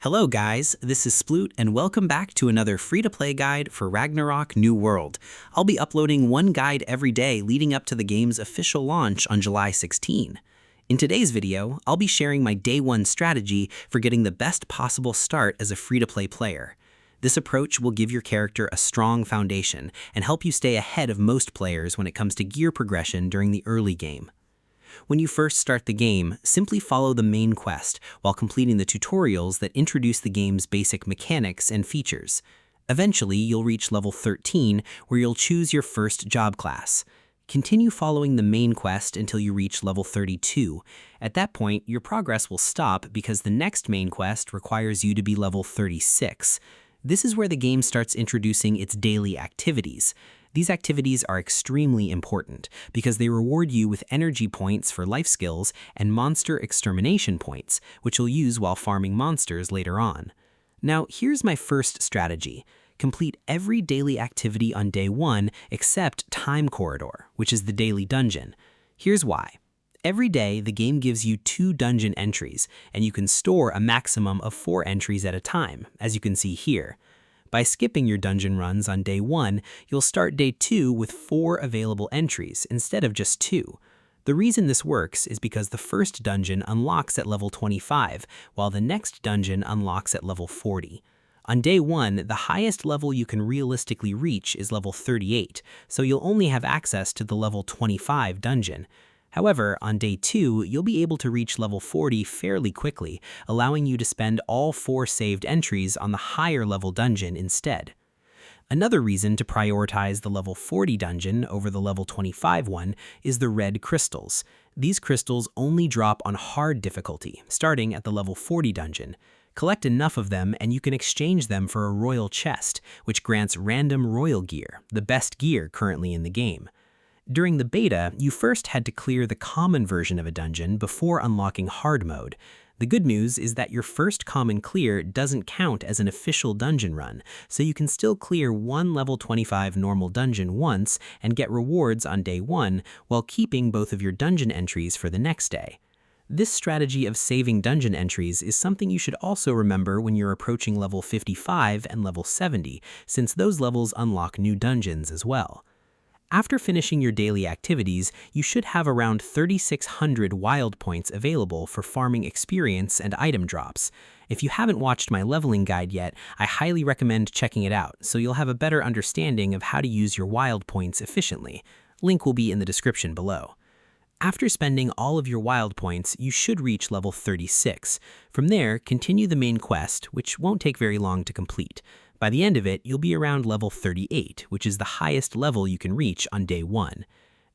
Hello guys, this is Sploot and welcome back to another free-to-play guide for Ragnarok New World. I'll be uploading one guide every day leading up to the game's official launch on July 16. In today's video, I'll be sharing my day one strategy for getting the best possible start as a free-to-play player. This approach will give your character a strong foundation and help you stay ahead of most players when it comes to gear progression during the early game. When you first start the game, simply follow the main quest while completing the tutorials that introduce the game's basic mechanics and features. Eventually, you'll reach level 13, where you'll choose your first job class. Continue following the main quest until you reach level 32. At that point, your progress will stop because the next main quest requires you to be level 36. This is where the game starts introducing its daily activities. These activities are extremely important because they reward you with energy points for life skills and monster extermination points, which you'll use while farming monsters later on. Now, here's my first strategy. Complete every daily activity on day one except Time Corridor, which is the daily dungeon. Here's why. Every day, the game gives you 2 dungeon entries, and you can store a maximum of 4 entries at a time, as you can see here. By skipping your dungeon runs on day 1, you'll start day 2 with 4 available entries instead of just 2. The reason this works is because the first dungeon unlocks at level 25, while the next dungeon unlocks at level 40. On day 1, the highest level you can realistically reach is level 38, so you'll only have access to the level 25 dungeon. However, on day 2, you'll be able to reach level 40 fairly quickly, allowing you to spend all 4 saved entries on the higher level dungeon instead. Another reason to prioritize the level 40 dungeon over the level 25 one is the red crystals. These crystals only drop on hard difficulty, starting at the level 40 dungeon. Collect enough of them and you can exchange them for a royal chest, which grants random royal gear, the best gear currently in the game. During the beta, you first had to clear the common version of a dungeon before unlocking hard mode. The good news is that your first common clear doesn't count as an official dungeon run, so you can still clear one level 25 normal dungeon once and get rewards on day 1 while keeping both of your dungeon entries for the next day. This strategy of saving dungeon entries is something you should also remember when you're approaching level 55 and level 70, since those levels unlock new dungeons as well. After finishing your daily activities, you should have around 3,600 wild points available for farming experience and item drops. If you haven't watched my leveling guide yet, I highly recommend checking it out so you'll have a better understanding of how to use your wild points efficiently. Link will be in the description below. After spending all of your wild points, you should reach level 36. From there, continue the main quest, which won't take very long to complete. By the end of it, you'll be around level 38, which is the highest level you can reach on day 1.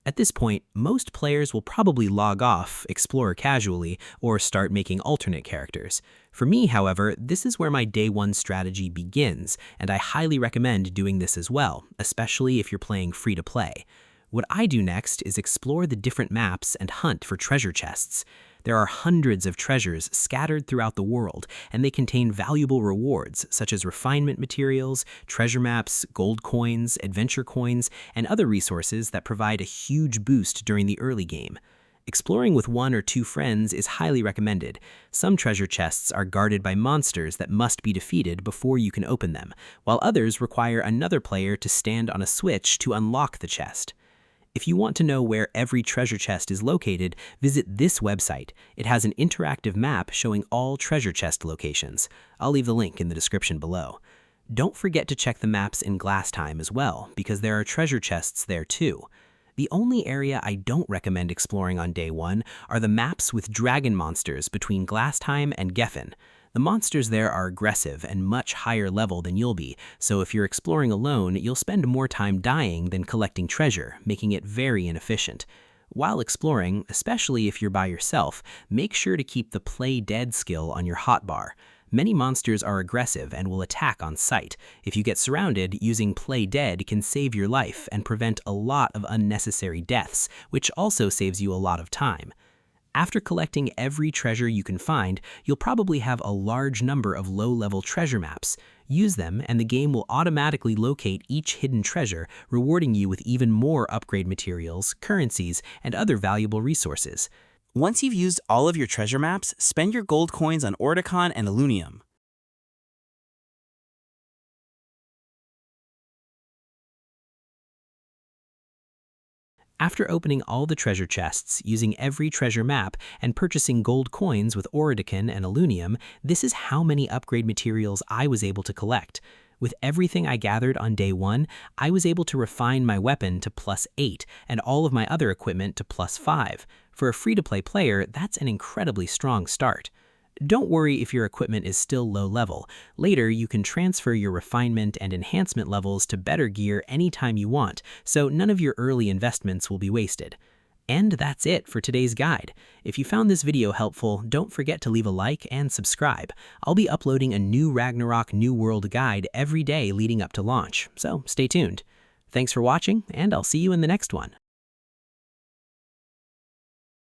At this point, most players will probably log off, explore casually, or start making alternate characters. For me, however, this is where my day 1 strategy begins, and I highly recommend doing this as well, especially if you're playing free-to-play. What I do next is explore the different maps and hunt for treasure chests. There are hundreds of treasures scattered throughout the world, and they contain valuable rewards such as refinement materials, treasure maps, gold coins, adventure coins, and other resources that provide a huge boost during the early game. Exploring with 1 or 2 friends is highly recommended. Some treasure chests are guarded by monsters that must be defeated before you can open them, while others require another player to stand on a switch to unlock the chest. If you want to know where every treasure chest is located, visit this website. It has an interactive map showing all treasure chest locations. I'll leave the link in the description below. Don't forget to check the maps in Glass Time as well, because there are treasure chests there too. The only area I don't recommend exploring on day 1 are the maps with dragon monsters between Glass Time and Geffen. The monsters there are aggressive and much higher level than you'll be, so if you're exploring alone, you'll spend more time dying than collecting treasure, making it very inefficient. While exploring, especially if you're by yourself, make sure to keep the Play Dead skill on your hotbar. Many monsters are aggressive and will attack on sight. If you get surrounded, using Play Dead can save your life and prevent a lot of unnecessary deaths, which also saves you a lot of time. After collecting every treasure you can find, you'll probably have a large number of low-level treasure maps. Use them, and the game will automatically locate each hidden treasure, rewarding you with even more upgrade materials, currencies, and other valuable resources. Once you've used all of your treasure maps, spend your gold coins on Ordicon and Illunium. After opening all the treasure chests, using every treasure map, and purchasing gold coins with Oridican and Alunium, this is how many upgrade materials I was able to collect. With everything I gathered on day 1, I was able to refine my weapon to +8 and all of my other equipment to +5. For a free-to-play player, that's an incredibly strong start. Don't worry if your equipment is still low level. Later, you can transfer your refinement and enhancement levels to better gear anytime you want, so none of your early investments will be wasted. And that's it for today's guide. If you found this video helpful, don't forget to leave a like and subscribe. I'll be uploading a new Ragnarok New World guide every day leading up to launch, so stay tuned. Thanks for watching, and I'll see you in the next one.